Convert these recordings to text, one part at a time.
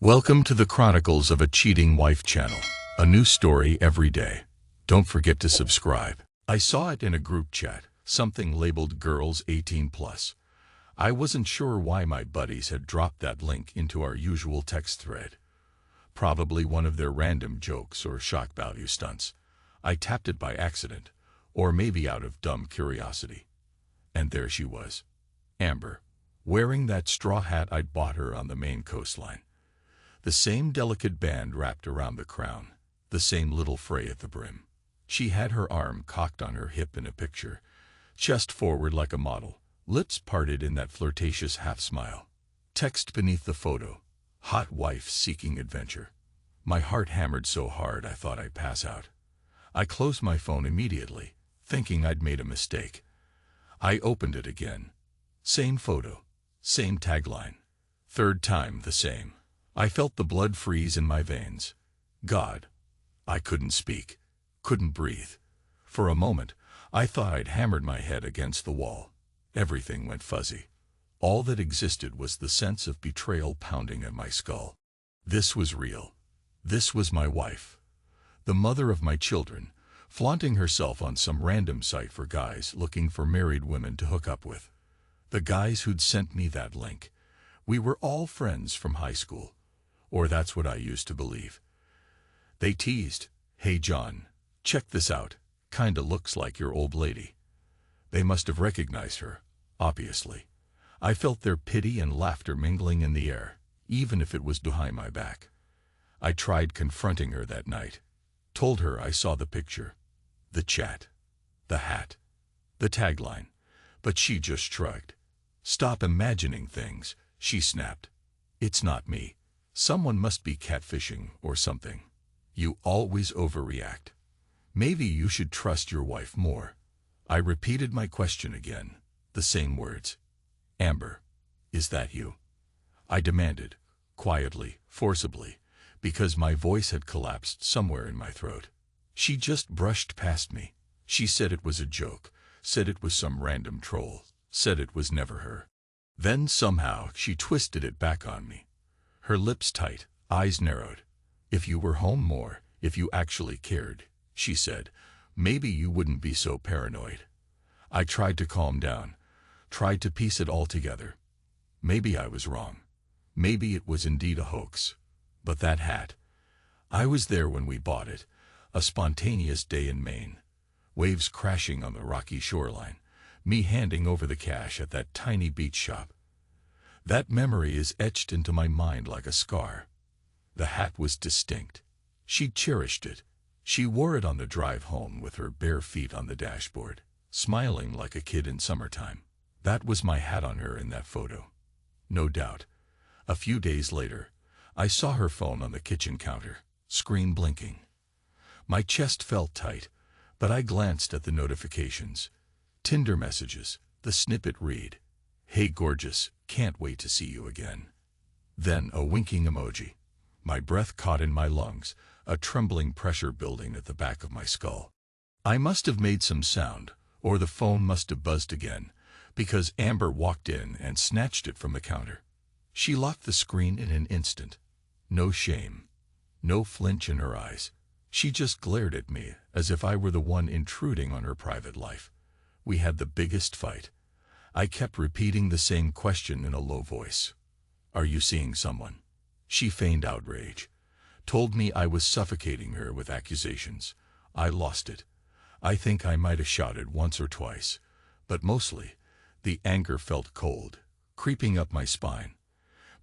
Welcome to the Chronicles of a Cheating Wife channel. A new story every day. Don't forget to subscribe. I saw it in a group chat, something labeled Girls 18 Plus. I wasn't sure why my buddies had dropped that link into our usual text thread. Probably one of their random jokes or shock value stunts. I tapped it by accident, or maybe out of dumb curiosity. And there she was. Amber, wearing that straw hat I'd bought her on the Maine coastline. The same delicate band wrapped around the crown, the same little fray at the brim. She had her arm cocked on her hip in a picture, chest forward like a model, lips parted in that flirtatious half-smile. Text beneath the photo, hot wife seeking adventure. My heart hammered so hard I thought I'd pass out. I closed my phone immediately, thinking I'd made a mistake. I opened it again. Same photo, same tagline. Third time the same. I felt the blood freeze in my veins. God. I couldn't speak, couldn't breathe. For a moment, I thought I'd hammered my head against the wall. Everything went fuzzy. All that existed was the sense of betrayal pounding at my skull. This was real. This was my wife. The mother of my children, flaunting herself on some random site for guys looking for married women to hook up with. The guys who'd sent me that link. We were all friends from high school. Or that's what I used to believe. They teased, "Hey John, check this out, kinda looks like your old lady." They must have recognized her, obviously. I felt their pity and laughter mingling in the air, even if it was behind my back. I tried confronting her that night. Told her I saw the picture, the chat, the hat, the tagline, but she just shrugged. "Stop imagining things," she snapped. "It's not me. Someone must be catfishing or something. You always overreact. Maybe you should trust your wife more." I repeated my question again, the same words. "Amber, is that you?" I demanded, quietly, forcibly, because my voice had collapsed somewhere in my throat. She just brushed past me. She said it was a joke, said it was some random troll, said it was never her. Then somehow she twisted it back on me. Her lips tight, eyes narrowed. "If you were home more, if you actually cared," she said, "maybe you wouldn't be so paranoid." I tried to calm down, tried to piece it all together. Maybe I was wrong. Maybe it was indeed a hoax. But that hat. I was there when we bought it, a spontaneous day in Maine. Waves crashing on the rocky shoreline, me handing over the cash at that tiny beach shop. That memory is etched into my mind like a scar. The hat was distinct. She cherished it. She wore it on the drive home with her bare feet on the dashboard, smiling like a kid in summertime. That was my hat on her in that photo. No doubt. A few days later, I saw her phone on the kitchen counter, screen blinking. My chest felt tight, but I glanced at the notifications. Tinder messages, the snippet read, "Hey gorgeous, can't wait to see you again." Then a winking emoji. My breath caught in my lungs, a trembling pressure building at the back of my skull. I must have made some sound, or the phone must have buzzed again, because Amber walked in and snatched it from the counter. She locked the screen in an instant. No shame, no flinch in her eyes. She just glared at me as if I were the one intruding on her private life. We had the biggest fight. I kept repeating the same question in a low voice. "Are you seeing someone?" She feigned outrage. Told me I was suffocating her with accusations. I lost it. I think I might have shouted once or twice, but mostly, the anger felt cold, creeping up my spine.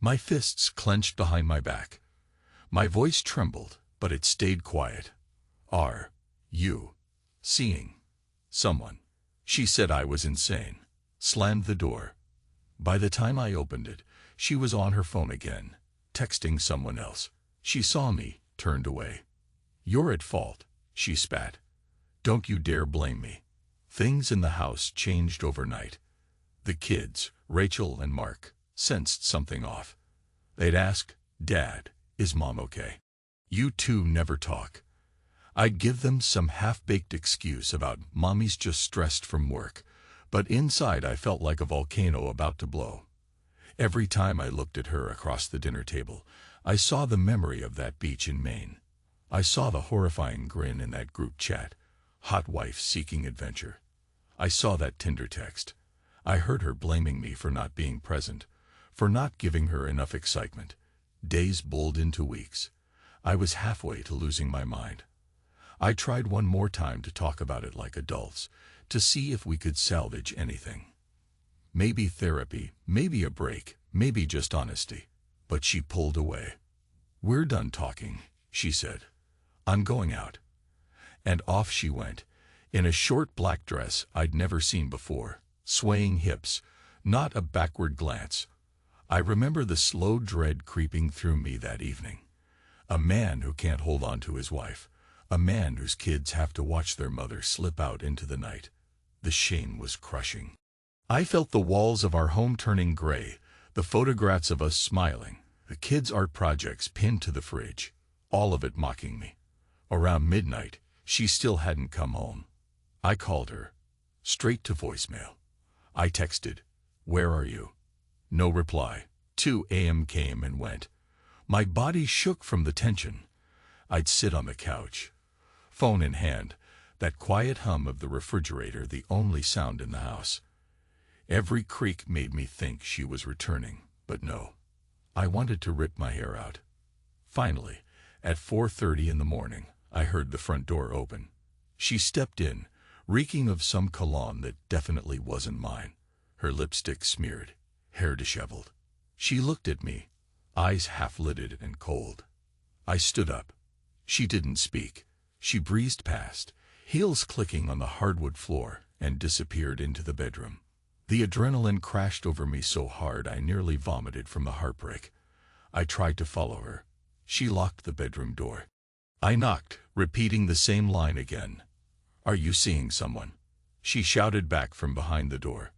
My fists clenched behind my back. My voice trembled, but it stayed quiet. "Are you seeing someone?" She said I was insane. Slammed the door. By the time I opened it, she was on her phone again, texting someone else. She saw me, turned away. "You're at fault," she spat. "Don't you dare blame me." Things in the house changed overnight. The kids, Rachel and Mark, sensed something off. They'd ask, "Dad, is Mom okay?" "You two never talk." I'd give them some half-baked excuse about Mommy's just stressed from work, but inside I felt like a volcano about to blow. Every time I looked at her across the dinner table, I saw the memory of that beach in Maine. I saw the horrifying grin in that group chat. Hot wife seeking adventure. I saw that Tinder text. I heard her blaming me for not being present, for not giving her enough excitement. Days bowled into weeks. I was halfway to losing my mind. I tried one more time to talk about it like adults, to see if we could salvage anything. Maybe therapy, maybe a break, maybe just honesty. But she pulled away. "We're done talking," she said. "I'm going out." And off she went, in a short black dress I'd never seen before, swaying hips, not a backward glance. I remember the slow dread creeping through me that evening. A man who can't hold on to his wife. A man whose kids have to watch their mother slip out into the night. The shame was crushing. I felt the walls of our home turning gray, the photographs of us smiling, the kids' art projects pinned to the fridge, all of it mocking me. Around midnight, she still hadn't come home. I called her, straight to voicemail. I texted, "Where are you?" No reply. 2 a.m. came and went. My body shook from the tension. I'd sit on the couch, phone in hand, that quiet hum of the refrigerator the only sound in the house. Every creak made me think she was returning, but no. I wanted to rip my hair out. Finally, at 4:30 in the morning, I heard the front door open. She stepped in, reeking of some cologne that definitely wasn't mine, her lipstick smeared, hair disheveled. She looked at me, eyes half-lidded and cold. I stood up. She didn't speak. She breezed past, heels clicking on the hardwood floor, and disappeared into the bedroom. The adrenaline crashed over me so hard I nearly vomited from the heartbreak. I tried to follow her. She locked the bedroom door. I knocked, repeating the same line again. "Are you seeing someone?" She shouted back from behind the door.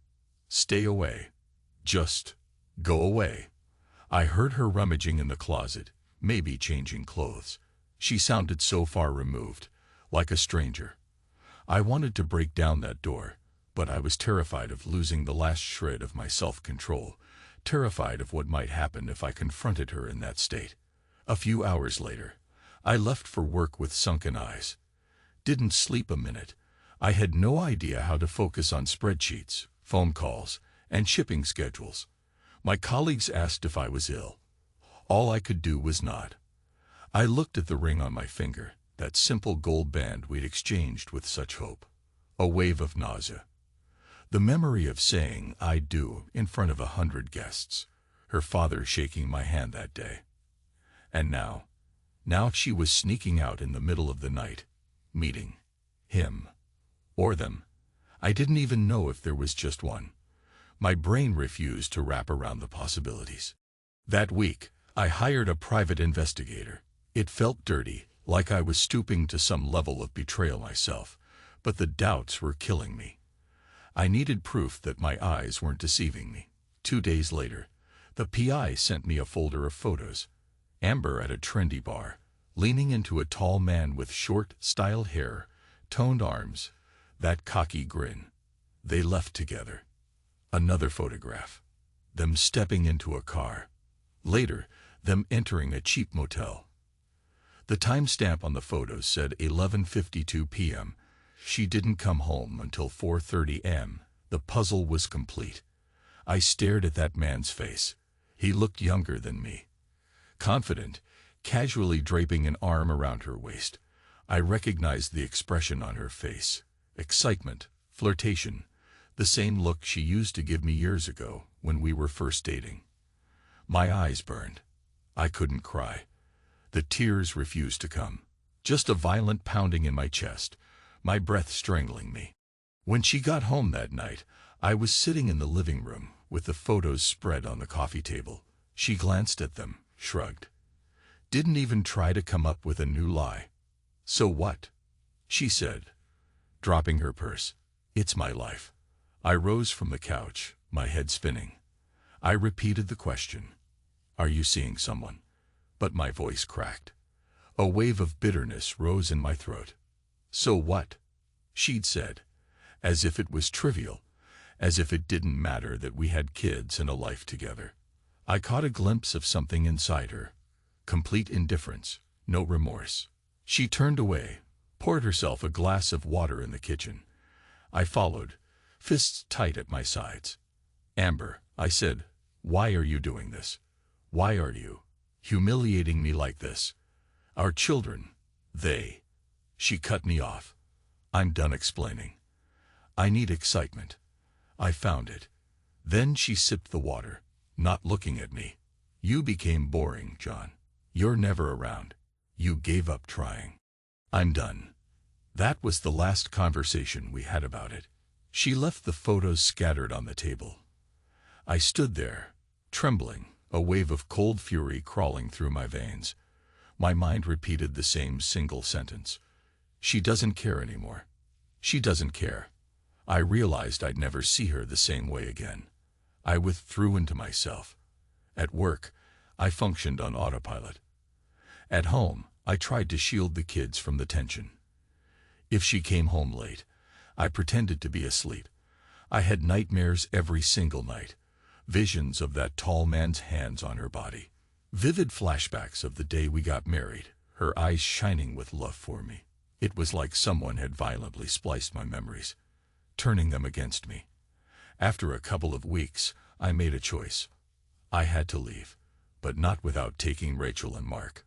"Stay away. Just go away." I heard her rummaging in the closet, maybe changing clothes. She sounded so far removed, like a stranger. I wanted to break down that door, but I was terrified of losing the last shred of my self-control, terrified of what might happen if I confronted her in that state. A few hours later, I left for work with sunken eyes. Didn't sleep a minute. I had no idea how to focus on spreadsheets, phone calls, and shipping schedules. My colleagues asked if I was ill. All I could do was nod. I looked at the ring on my finger, that simple gold band we'd exchanged with such hope. A wave of nausea. The memory of saying "I do" in front of 100 guests. Her father shaking my hand that day. And now she was sneaking out in the middle of the night, meeting him or them. I didn't even know if there was just one. My brain refused to wrap around the possibilities. That week, I hired a private investigator. It felt dirty, like I was stooping to some level of betrayal myself, but the doubts were killing me. I needed proof that my eyes weren't deceiving me. 2 days later, the PI sent me a folder of photos. Amber at a trendy bar, leaning into a tall man with short, styled hair, toned arms, that cocky grin. They left together. Another photograph. Them stepping into a car. Later, them entering a cheap motel. The timestamp on the photos said 11:52 p.m. She didn't come home until 4:30 a.m. The puzzle was complete. I stared at that man's face. He looked younger than me. Confident, casually draping an arm around her waist. I recognized the expression on her face. Excitement, flirtation, the same look she used to give me years ago when we were first dating. My eyes burned. I couldn't cry. The tears refused to come. Just a violent pounding in my chest, my breath strangling me. When she got home that night, I was sitting in the living room with the photos spread on the coffee table. She glanced at them, shrugged. Didn't even try to come up with a new lie. "So what?" she said, dropping her purse. "It's my life." I rose from the couch, my head spinning. I repeated the question. "Are you seeing someone?" But my voice cracked. A wave of bitterness rose in my throat. "So what?" she'd said, as if it was trivial, as if it didn't matter that we had kids and a life together. I caught a glimpse of something inside her. complete indifference, no remorse. She turned away, poured herself a glass of water in the kitchen. I followed, fists tight at my sides. "Amber," I said, "why are you doing this? Why are you humiliating me like this? Our children, they—" She cut me off. "I'm done explaining. I need excitement. I found it." Then she sipped the water, not looking at me. "You became boring, John. You're never around. You gave up trying. I'm done." That was the last conversation we had about it. She left the photos scattered on the table. I stood there, trembling, a wave of cold fury crawling through my veins. My mind repeated the same single sentence. She doesn't care anymore. She doesn't care. I realized I'd never see her the same way again. I withdrew into myself. At work, I functioned on autopilot. At home, I tried to shield the kids from the tension. If she came home late, I pretended to be asleep. I had nightmares every single night. Visions of that tall man's hands on her body. Vivid flashbacks of the day we got married, her eyes shining with love for me. It was like someone had violently spliced my memories, turning them against me. After a couple of weeks, I made a choice. I had to leave, but not without taking Rachel and Mark.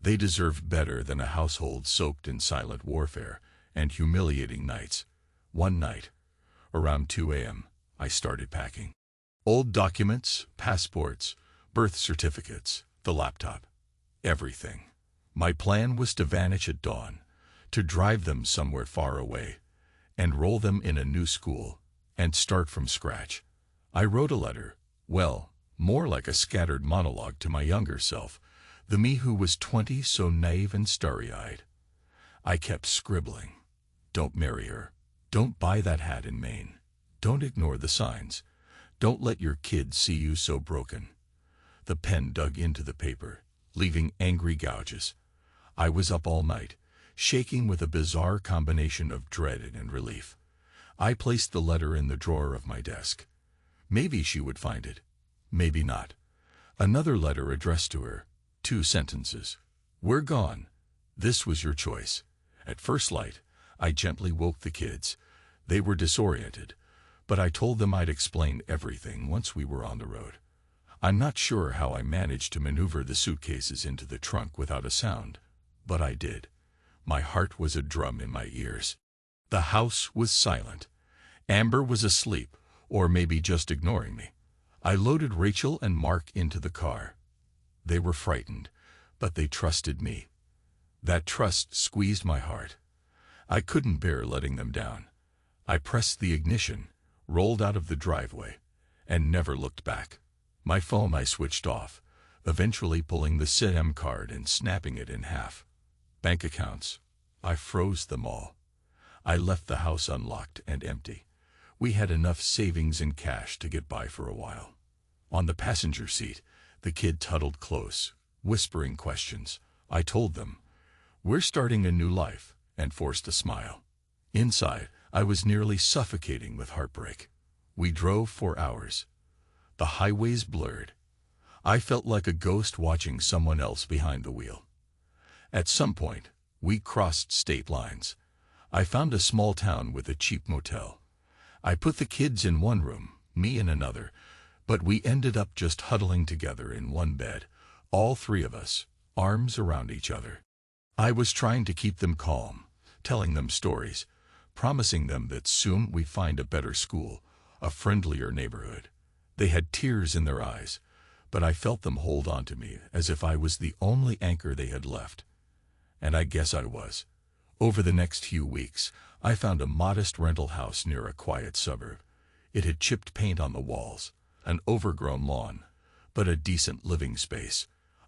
They deserved better than a household soaked in silent warfare and humiliating nights. One night, around 2 a.m., I started packing. Old documents, passports, birth certificates, the laptop, everything. My plan was to vanish at dawn, to drive them somewhere far away, enroll them in a new school, and start from scratch. I wrote a letter, well, more like a scattered monologue to my younger self, the me who was 20, so naive and starry-eyed. I kept scribbling. Don't marry her. Don't buy that hat in Maine. Don't ignore the signs. Don't let your kids see you so broken. The pen dug into the paper, leaving angry gouges. I was up all night, shaking with a bizarre combination of dread and relief. I placed the letter in the drawer of my desk. Maybe she would find it. Maybe not. Another letter addressed to her. 2 sentences. "We're gone. This was your choice." At first light, I gently woke the kids. They were disoriented, but I told them I'd explain everything once we were on the road. I'm not sure how I managed to maneuver the suitcases into the trunk without a sound, but I did. My heart was a drum in my ears. The house was silent. Amber was asleep, or maybe just ignoring me. I loaded Rachel and Mark into the car. They were frightened, but they trusted me. That trust squeezed my heart. I couldn't bear letting them down. I pressed the ignition, rolled out of the driveway, and never looked back. My phone I switched off, eventually pulling the SIM card and snapping it in half. Bank accounts, I froze them all. I left the house unlocked and empty. We had enough savings and cash to get by for a while. On the passenger seat, the kids huddled close, whispering questions. I told them, "We're starting a new life," and forced a smile. Inside, I was nearly suffocating with heartbreak. We drove for hours. The highways blurred. I felt like a ghost watching someone else behind the wheel. At some point, we crossed state lines. I found a small town with a cheap motel. I put the kids in one room, me in another, but we ended up just huddling together in one bed, all 3 of us, arms around each other. I was trying to keep them calm, telling them stories, promising them that soon we'd find a better school, a friendlier neighborhood. They had tears in their eyes, but I felt them hold on to me as if I was the only anchor they had left. And I guess I was. Over the next few weeks, I found a modest rental house near a quiet suburb. It had chipped paint on the walls, an overgrown lawn, but a decent living space.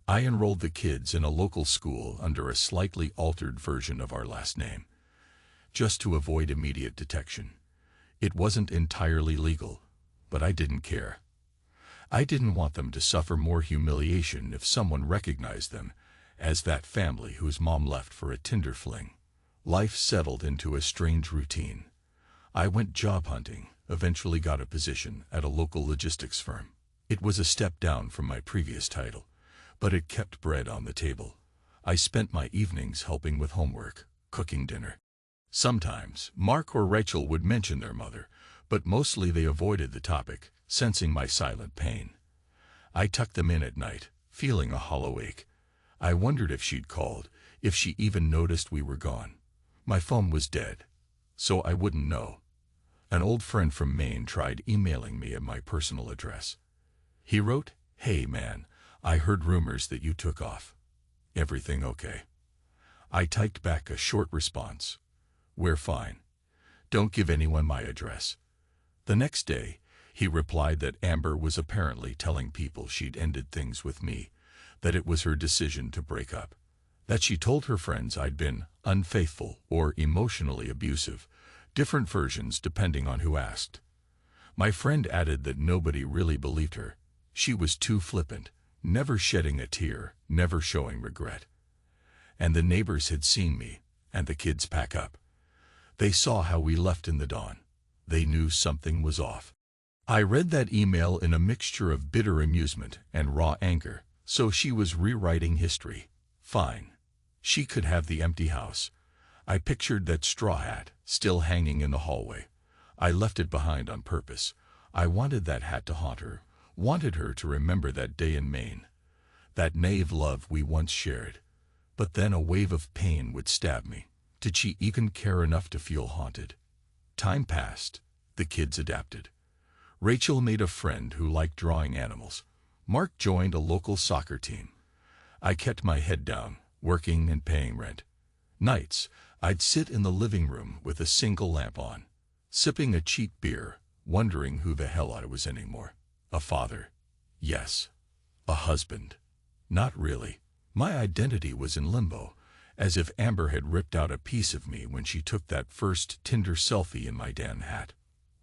I enrolled the kids in a local school under a slightly altered version of our last name, just to avoid immediate detection. It wasn't entirely legal, but I didn't care. I didn't want them to suffer more humiliation if someone recognized them as that family whose mom left for a Tinder fling. Life settled into a strange routine. I went job hunting, eventually got a position at a local logistics firm. It was a step down from my previous title, but it kept bread on the table. I spent my evenings helping with homework, cooking dinner. Sometimes Mark or Rachel would mention their mother, but mostly they avoided the topic, sensing my silent pain. I tucked them in at night, feeling a hollow ache. I wondered if she'd called, if she even noticed we were gone. My phone was dead, so I wouldn't know. An old friend from Maine tried emailing me at my personal address. He wrote, "Hey man, I heard rumors that you took off. Everything okay?" I typed back a short response. "We're fine. Don't give anyone my address." The next day, he replied that Amber was apparently telling people she'd ended things with me, that it was her decision to break up, that she told her friends I'd been unfaithful or emotionally abusive, different versions depending on who asked. My friend added that nobody really believed her. She was too flippant, never shedding a tear, never showing regret. And the neighbors had seen me, and the kids pack up. They saw how we left in the dawn. They knew something was off. I read that email in a mixture of bitter amusement and raw anger, so she was rewriting history. Fine. She could have the empty house. I pictured that straw hat, still hanging in the hallway. I left it behind on purpose. I wanted that hat to haunt her, wanted her to remember that day in Maine, that naive love we once shared. But then a wave of pain would stab me. Did she even care enough to feel haunted? Time passed. The kids adapted. Rachel made a friend who liked drawing animals. Mark joined a local soccer team. I kept my head down, working and paying rent. Nights, I'd sit in the living room with a single lamp on, sipping a cheap beer, wondering who the hell I was anymore. A father. Yes. A husband. Not really. My identity was in limbo, as if Amber had ripped out a piece of me when she took that first Tinder selfie in my damn hat.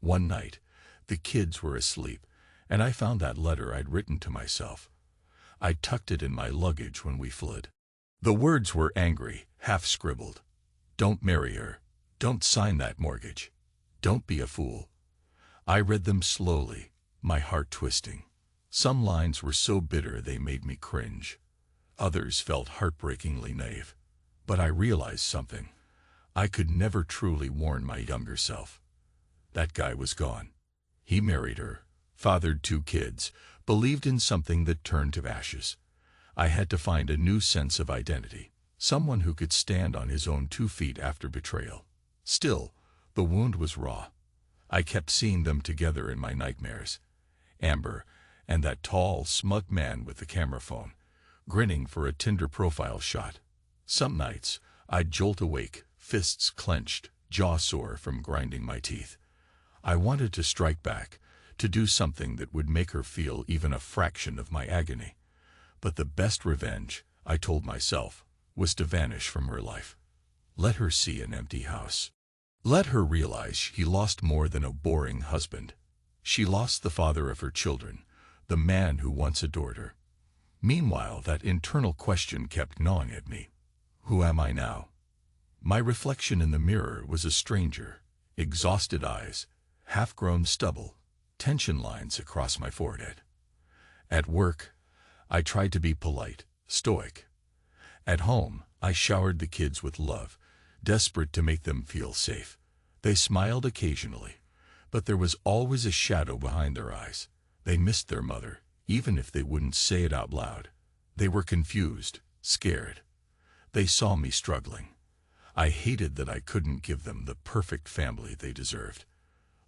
One night, the kids were asleep, and I found that letter I'd written to myself. I tucked it in my luggage when we fled. The words were angry, half-scribbled. "Don't marry her. Don't sign that mortgage. Don't be a fool." I read them slowly, my heart twisting. Some lines were so bitter they made me cringe. Others felt heartbreakingly naive. But I realized something. I could never truly warn my younger self. That guy was gone. He married her, fathered 2 kids, believed in something that turned to ashes. I had to find a new sense of identity, someone who could stand on his own 2 feet after betrayal. Still, the wound was raw. I kept seeing them together in my nightmares. Amber and that tall, smug man with the camera phone, grinning for a Tinder profile shot. Some nights, I'd jolt awake, fists clenched, jaw sore from grinding my teeth. I wanted to strike back, to do something that would make her feel even a fraction of my agony. But the best revenge, I told myself, was to vanish from her life. Let her see an empty house. Let her realize she lost more than a boring husband. She lost the father of her children, the man who once adored her. Meanwhile, that internal question kept gnawing at me. Who am I now? My reflection in the mirror was a stranger, exhausted eyes, half-grown stubble, tension lines across my forehead. At work, I tried to be polite, stoic. At home, I showered the kids with love, desperate to make them feel safe. They smiled occasionally, but there was always a shadow behind their eyes. They missed their mother, even if they wouldn't say it out loud. They were confused, scared. They saw me struggling. I hated that I couldn't give them the perfect family they deserved.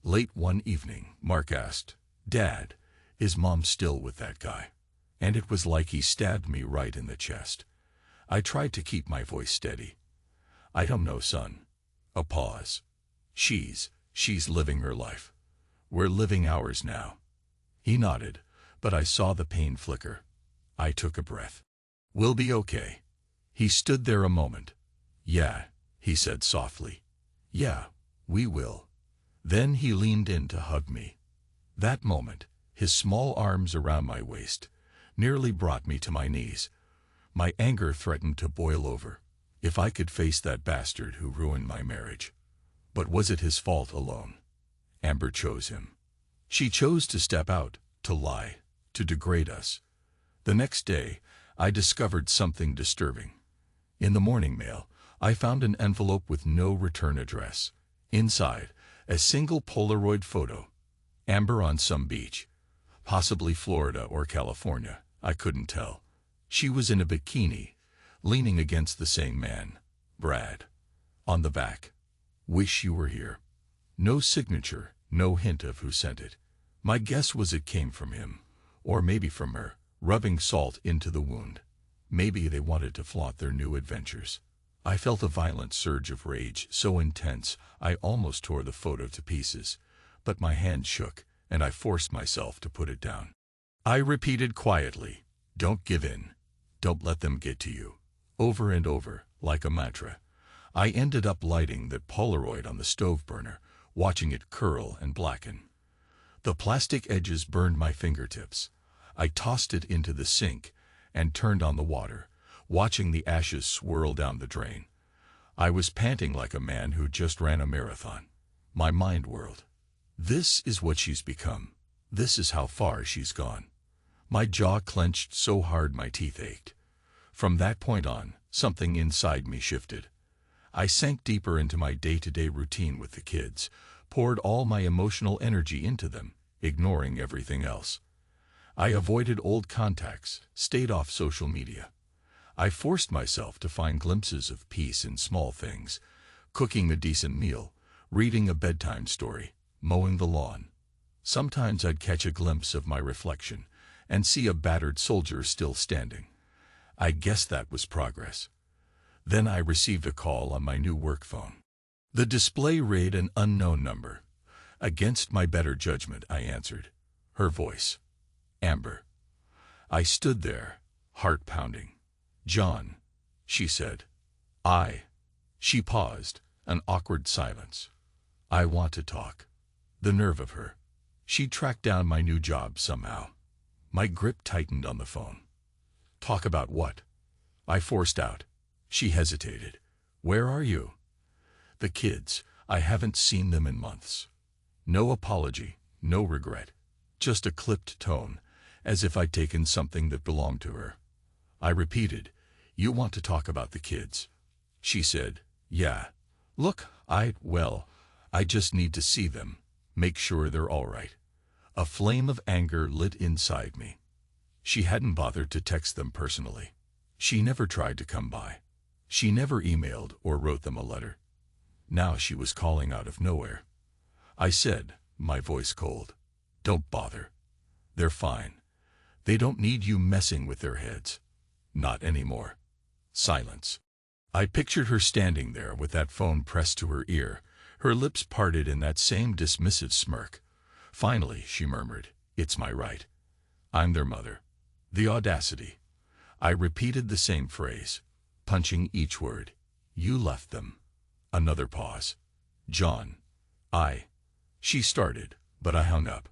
Late one evening, Mark asked, "Dad, is Mom still with that guy?" And it was like he stabbed me right in the chest. I tried to keep my voice steady. "I don't know, son." A pause. She's living her life. We're living ours now." He nodded, but I saw the pain flicker. I took a breath. "We'll be okay." He stood there a moment. "Yeah," he said softly. "Yeah, we will." Then he leaned in to hug me. That moment, his small arms around my waist, nearly brought me to my knees. My anger threatened to boil over. If I could face that bastard who ruined my marriage. But was it his fault alone? Amber chose him. She chose to step out, to lie, to degrade us. The next day, I discovered something disturbing. In the morning mail, I found an envelope with no return address. Inside, a single Polaroid photo. Amber on some beach. Possibly Florida or California, I couldn't tell. She was in a bikini, leaning against the same man, Brad. On the back, "Wish you were here." No signature, no hint of who sent it. My guess was it came from him, or maybe from her, rubbing salt into the wound. Maybe they wanted to flaunt their new adventures. I felt a violent surge of rage, so intense I almost tore the photo to pieces, but my hand shook, and I forced myself to put it down. I repeated quietly, "Don't give in. Don't let them get to you." Over and over, like a mantra. I ended up lighting that Polaroid on the stove burner, watching it curl and blacken. The plastic edges burned my fingertips. I tossed it into the sink and turned on the water, watching the ashes swirl down the drain. I was panting like a man who just ran a marathon. My mind whirled. This is what she's become. This is how far she's gone. My jaw clenched so hard my teeth ached. From that point on, something inside me shifted. I sank deeper into my day-to-day routine with the kids, poured all my emotional energy into them, ignoring everything else. I avoided old contacts, stayed off social media. I forced myself to find glimpses of peace in small things, cooking a decent meal, reading a bedtime story, mowing the lawn. Sometimes I'd catch a glimpse of my reflection and see a battered soldier still standing. I guessed that was progress. Then I received a call on my new work phone. The display read an unknown number. Against my better judgment, I answered. Her voice. Amber. I stood there, heart pounding. "John," she said. She paused, an awkward silence. "I want to talk." The nerve of her. She tracked down my new job somehow. My grip tightened on the phone. "Talk about what?" I forced out. She hesitated. "Where are you?" "The kids. I haven't seen them in months." No apology, no regret. Just a clipped tone, as if I'd taken something that belonged to her. I repeated, "You want to talk about the kids?" She said, "Yeah. Look, I just need to see them, make sure they're all right." A flame of anger lit inside me. She hadn't bothered to text them personally. She never tried to come by. She never emailed or wrote them a letter. Now she was calling out of nowhere. I said, my voice cold, "Don't bother. They're fine. They don't need you messing with their heads. Not anymore." Silence. I pictured her standing there with that phone pressed to her ear, her lips parted in that same dismissive smirk. Finally, she murmured, "It's my right. I'm their mother." The audacity. I repeated the same phrase, punching each word. "You left them." Another pause. "John, She started, but I hung up.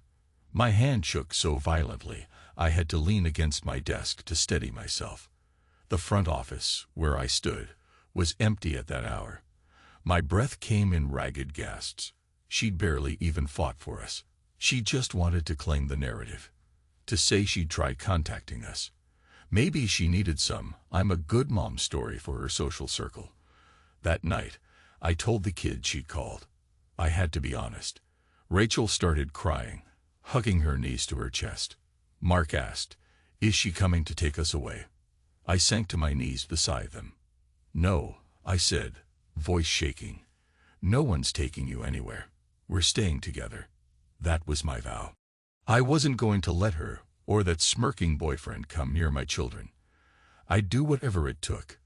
My hand shook so violently, I had to lean against my desk to steady myself. The front office, where I stood, was empty at that hour. My breath came in ragged gasps. She'd barely even fought for us. She just wanted to claim the narrative. To say she'd tried contacting us. Maybe she needed some "I'm a good mom" story for her social circle. That night, I told the kids she'd called. I had to be honest. Rachel started crying, hugging her knees to her chest. Mark asked, "Is she coming to take us away?" I sank to my knees beside them. "No," I said, voice shaking. "No one's taking you anywhere. We're staying together." That was my vow. I wasn't going to let her or that smirking boyfriend come near my children. I'd do whatever it took.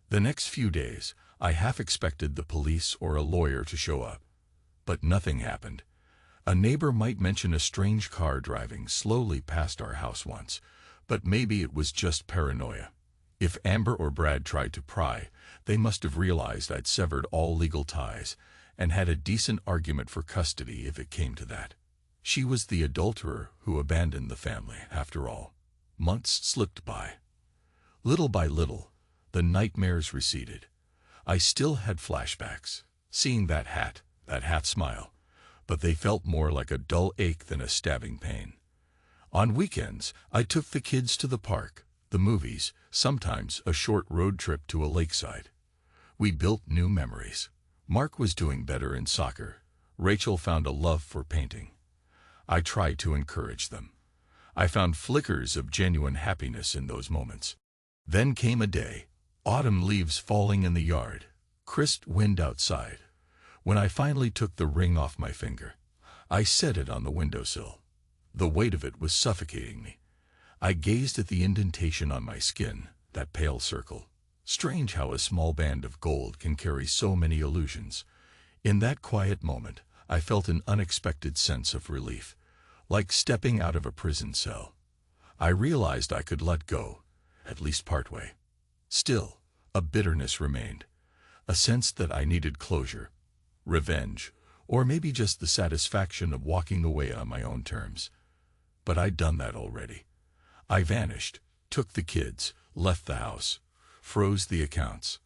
The next few days, I half expected the police or a lawyer to show up. But nothing happened. A neighbor might mention a strange car driving slowly past our house once, but maybe it was just paranoia. If Amber or Brad tried to pry, they must have realized I'd severed all legal ties and had a decent argument for custody if it came to that. She was the adulterer who abandoned the family, after all. Months slipped by. Little by little, the nightmares receded. I still had flashbacks, seeing that hat smile, but they felt more like a dull ache than a stabbing pain. On weekends, I took the kids to the park, The movies, sometimes a short road trip to a lakeside. We built new memories. Mark was doing better in soccer. Rachel found a love for painting. I tried to encourage them. I found flickers of genuine happiness in those moments. Then came a day, autumn leaves falling in the yard, crisp wind outside. When I finally took the ring off my finger, I set it on the windowsill. The weight of it was suffocating me. I gazed at the indentation on my skin, that pale circle. Strange how a small band of gold can carry so many illusions. In that quiet moment, I felt an unexpected sense of relief, like stepping out of a prison cell. I realized I could let go, at least partway. Still, a bitterness remained, a sense that I needed closure, revenge, or maybe just the satisfaction of walking away on my own terms. But I'd done that already. I vanished, took the kids, left the house, froze the accounts.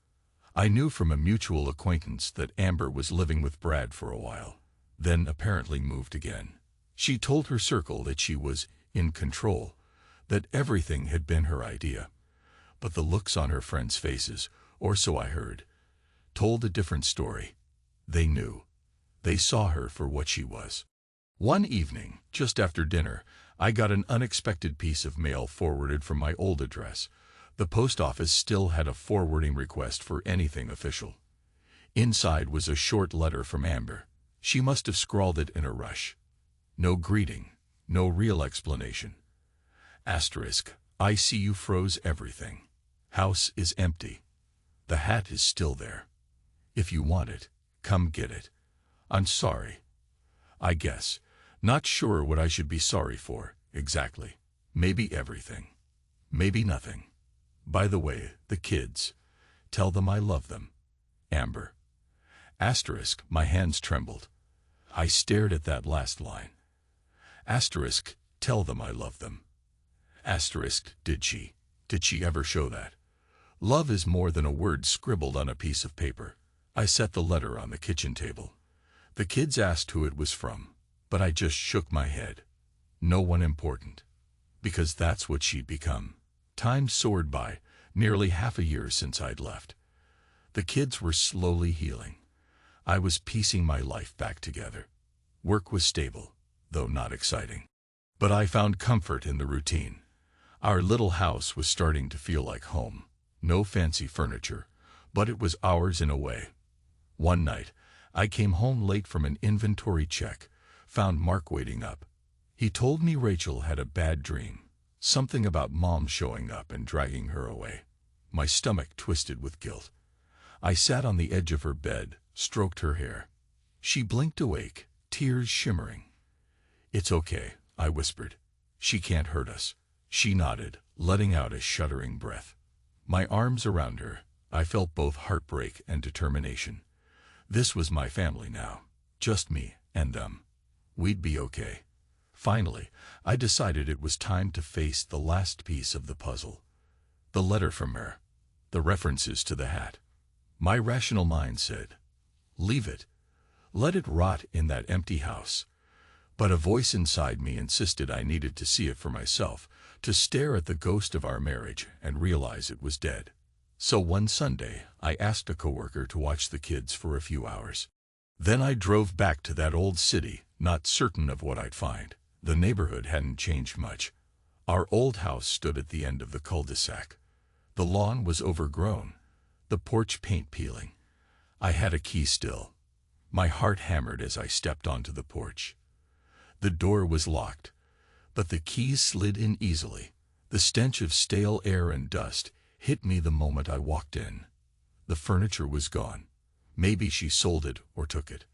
I knew from a mutual acquaintance that Amber was living with Brad for a while, then apparently moved again. She told her circle that she was in control, that everything had been her idea. But the looks on her friends' faces, or so I heard, told a different story. They knew. They saw her for what she was. One evening, just after dinner, I got an unexpected piece of mail forwarded from my old address. The post office still had a forwarding request for anything official. Inside was a short letter from Amber. She must have scrawled it in a rush. No greeting, no real explanation. Asterisk, I see you froze everything. House is empty. The hat is still there. If you want it, come get it. I'm sorry. I guess. Not sure what I should be sorry for, exactly. Maybe everything. Maybe nothing. By the way, the kids. Tell them I love them. Amber. Asterisk, my hands trembled. I stared at that last line. Asterisk, tell them I love them. Asterisk, did she ever show that? Love is more than a word scribbled on a piece of paper. I set the letter on the kitchen table. The kids asked who it was from, but I just shook my head. No one important. Because that's what she'd become. Time soared by, nearly half a year since I'd left. The kids were slowly healing. I was piecing my life back together. Work was stable, though not exciting. But I found comfort in the routine. Our little house was starting to feel like home. No fancy furniture, but it was ours in a way. One night, I came home late from an inventory check, found Mark waiting up. He told me Rachel had a bad dream, something about Mom showing up and dragging her away. My stomach twisted with guilt. I sat on the edge of her bed, stroked her hair. She blinked awake, tears shimmering. It's okay, I whispered. She can't hurt us. She nodded, letting out a shuddering breath. My arms around her, I felt both heartbreak and determination. This was my family now, just me and them. We'd be okay. Finally, I decided it was time to face the last piece of the puzzle. The letter from her, the references to the hat. My rational mind said, leave it. Let it rot in that empty house. But a voice inside me insisted I needed to see it for myself, to stare at the ghost of our marriage and realize it was dead. So one Sunday, I asked a coworker to watch the kids for a few hours. Then I drove back to that old city, not certain of what I'd find. The neighborhood hadn't changed much. Our old house stood at the end of the cul-de-sac. The lawn was overgrown, the porch paint peeling. I had a key still. My heart hammered as I stepped onto the porch. The door was locked, but the keys slid in easily. The stench of stale air and dust hit me the moment I walked in. The furniture was gone. Maybe she sold it or took it.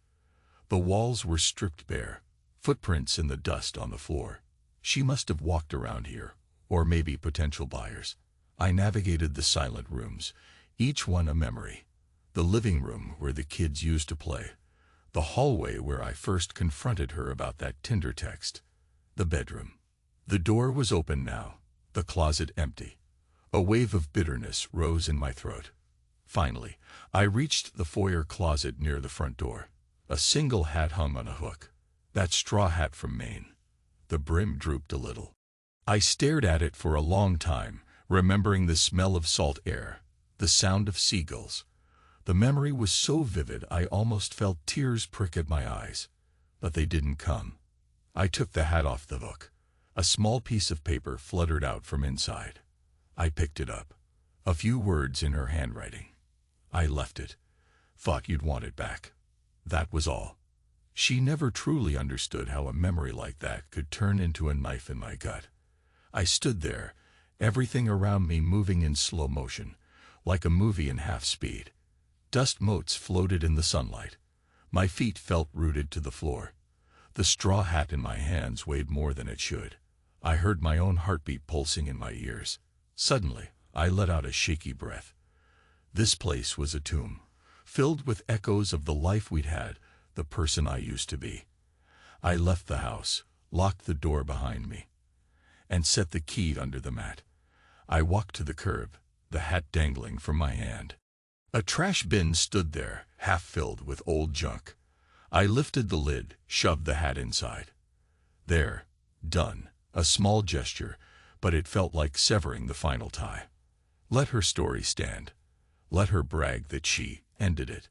The walls were stripped bare, footprints in the dust on the floor. She must have walked around here, or maybe potential buyers. I navigated the silent rooms, each one a memory. The living room where the kids used to play. The hallway where I first confronted her about that Tinder text. The bedroom. The door was open now, the closet empty. A wave of bitterness rose in my throat. Finally, I reached the foyer closet near the front door. A single hat hung on a hook. That straw hat from Maine. The brim drooped a little. I stared at it for a long time, remembering the smell of salt air, the sound of seagulls. The memory was so vivid I almost felt tears prick at my eyes. But they didn't come. I took the hat off the hook. A small piece of paper fluttered out from inside. I picked it up. A few words in her handwriting. I left it. Thought you'd want it back. That was all. She never truly understood how a memory like that could turn into a knife in my gut. I stood there, everything around me moving in slow motion, like a movie in half speed. Dust motes floated in the sunlight. My feet felt rooted to the floor. The straw hat in my hands weighed more than it should. I heard my own heartbeat pulsing in my ears. Suddenly, I let out a shaky breath. This place was a tomb, filled with echoes of the life we'd had, the person I used to be. I left the house, locked the door behind me, and set the key under the mat. I walked to the curb, the hat dangling from my hand. A trash bin stood there, half filled with old junk. I lifted the lid, shoved the hat inside. There, done. A small gesture, but it felt like severing the final tie. Let her story stand. Let her brag that she ended it.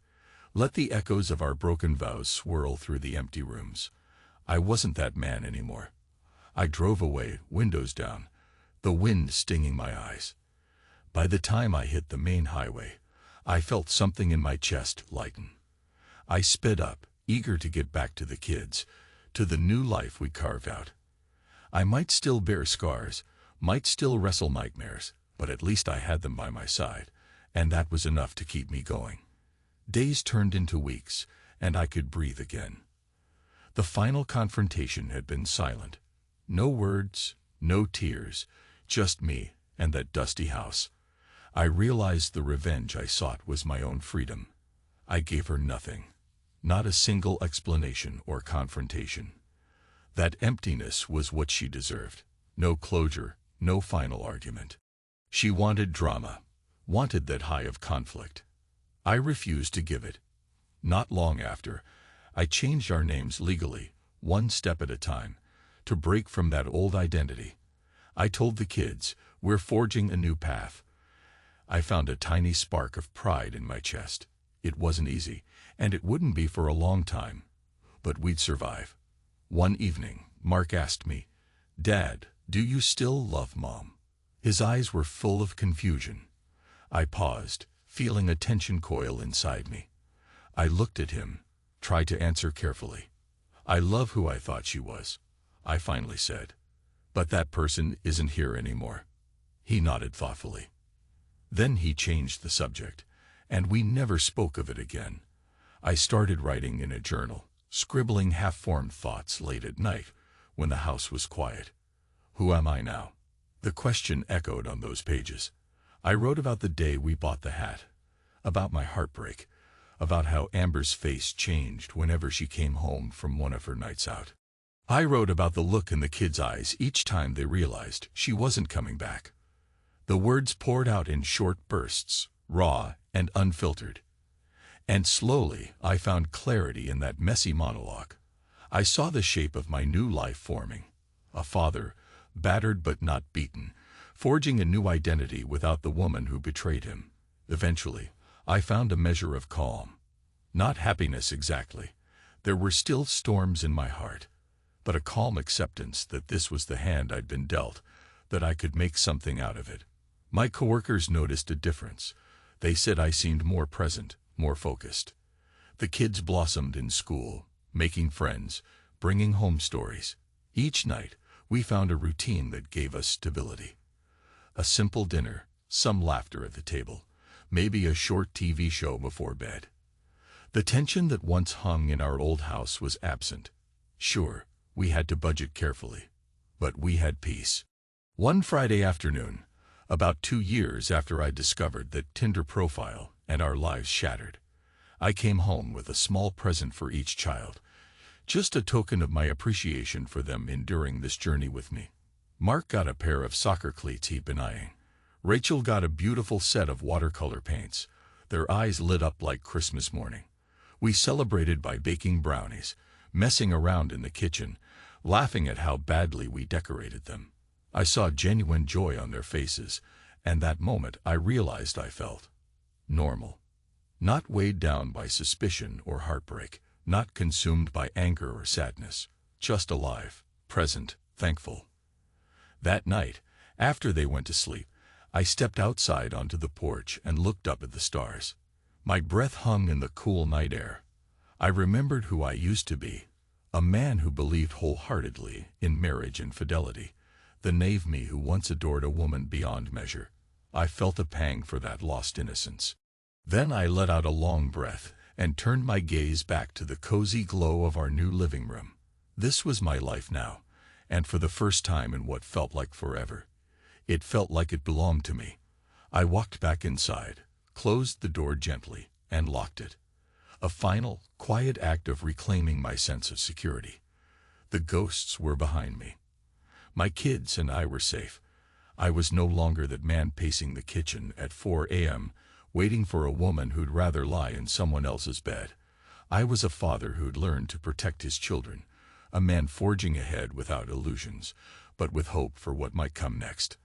Let the echoes of our broken vows swirl through the empty rooms. I wasn't that man anymore. I drove away, windows down, the wind stinging my eyes. By the time I hit the main highway, I felt something in my chest lighten. I sped up, eager to get back to the kids, to the new life we'd carved out. I might still bear scars, might still wrestle nightmares, but at least I had them by my side, and that was enough to keep me going. Days turned into weeks, and I could breathe again. The final confrontation had been silent. No words, no tears, just me and that dusty house. I realized the revenge I sought was my own freedom. I gave her nothing, not a single explanation or confrontation. That emptiness was what she deserved. No closure, no final argument. She wanted drama, wanted that high of conflict. I refused to give it. Not long after, I changed our names legally, one step at a time, to break from that old identity. I told the kids, we're forging a new path. I found a tiny spark of pride in my chest. It wasn't easy, and it wouldn't be for a long time, but we'd survive. One evening, Mark asked me, "Dad, do you still love Mom?" His eyes were full of confusion. I paused, feeling a tension coil inside me. I looked at him, tried to answer carefully. "I love who I thought she was," I finally said. "But that person isn't here anymore." He nodded thoughtfully. Then he changed the subject, and we never spoke of it again. I started writing in a journal, scribbling half-formed thoughts late at night when the house was quiet. Who am I now? The question echoed on those pages. I wrote about the day we bought the hat, about my heartbreak, about how Amber's face changed whenever she came home from one of her nights out. I wrote about the look in the kids' eyes each time they realized she wasn't coming back. The words poured out in short bursts, raw and unfiltered. And slowly, I found clarity in that messy monologue. I saw the shape of my new life forming. A father, battered but not beaten, forging a new identity without the woman who betrayed him. Eventually, I found a measure of calm. Not happiness exactly. There were still storms in my heart, but a calm acceptance that this was the hand I'd been dealt, that I could make something out of it. My coworkers noticed a difference. They said I seemed more present, more focused. The kids blossomed in school, making friends, bringing home stories. Each night, we found a routine that gave us stability. A simple dinner, some laughter at the table, maybe a short TV show before bed. The tension that once hung in our old house was absent. Sure, we had to budget carefully, but we had peace. One Friday afternoon, about 2 years after I discovered that Tinder profile and our lives shattered, I came home with a small present for each child, just a token of my appreciation for them enduring this journey with me. Mark got a pair of soccer cleats he'd been eyeing. Rachel got a beautiful set of watercolor paints, their eyes lit up like Christmas morning. We celebrated by baking brownies, messing around in the kitchen, laughing at how badly we decorated them. I saw genuine joy on their faces, And that moment I realized I felt normal. Not weighed down by suspicion or heartbreak, not consumed by anger or sadness, just alive, present, thankful. That night, after they went to sleep, I stepped outside onto the porch and looked up at the stars. My breath hung in the cool night air. I remembered who I used to be, a man who believed wholeheartedly in marriage and fidelity, the naive me who once adored a woman beyond measure. I felt a pang for that lost innocence. Then I let out a long breath and turned my gaze back to the cozy glow of our new living room. This was my life now, and for the first time in what felt like forever. It felt like it belonged to me. I walked back inside, closed the door gently, and locked it. A final, quiet act of reclaiming my sense of security. The ghosts were behind me. My kids and I were safe. I was no longer that man pacing the kitchen at 4 a.m., waiting for a woman who'd rather lie in someone else's bed. I was a father who'd learned to protect his children, a man forging ahead without illusions, but with hope for what might come next.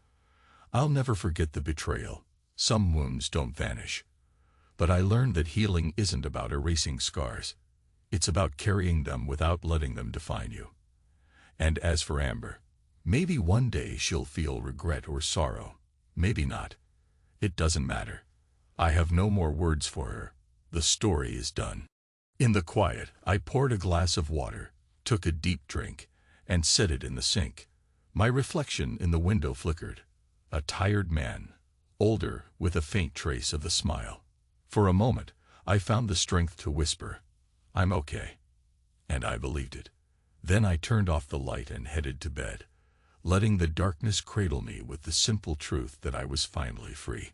I'll never forget the betrayal. Some wounds don't vanish. But I learned that healing isn't about erasing scars. It's about carrying them without letting them define you. And as for Amber, maybe one day she'll feel regret or sorrow. Maybe not. It doesn't matter. I have no more words for her. The story is done. In the quiet, I poured a glass of water, took a deep drink, and set it in the sink. My reflection in the window flickered. A tired man, older, with a faint trace of the smile. For a moment, I found the strength to whisper, "I'm okay." And I believed it. Then I turned off the light and headed to bed, letting the darkness cradle me with the simple truth that I was finally free.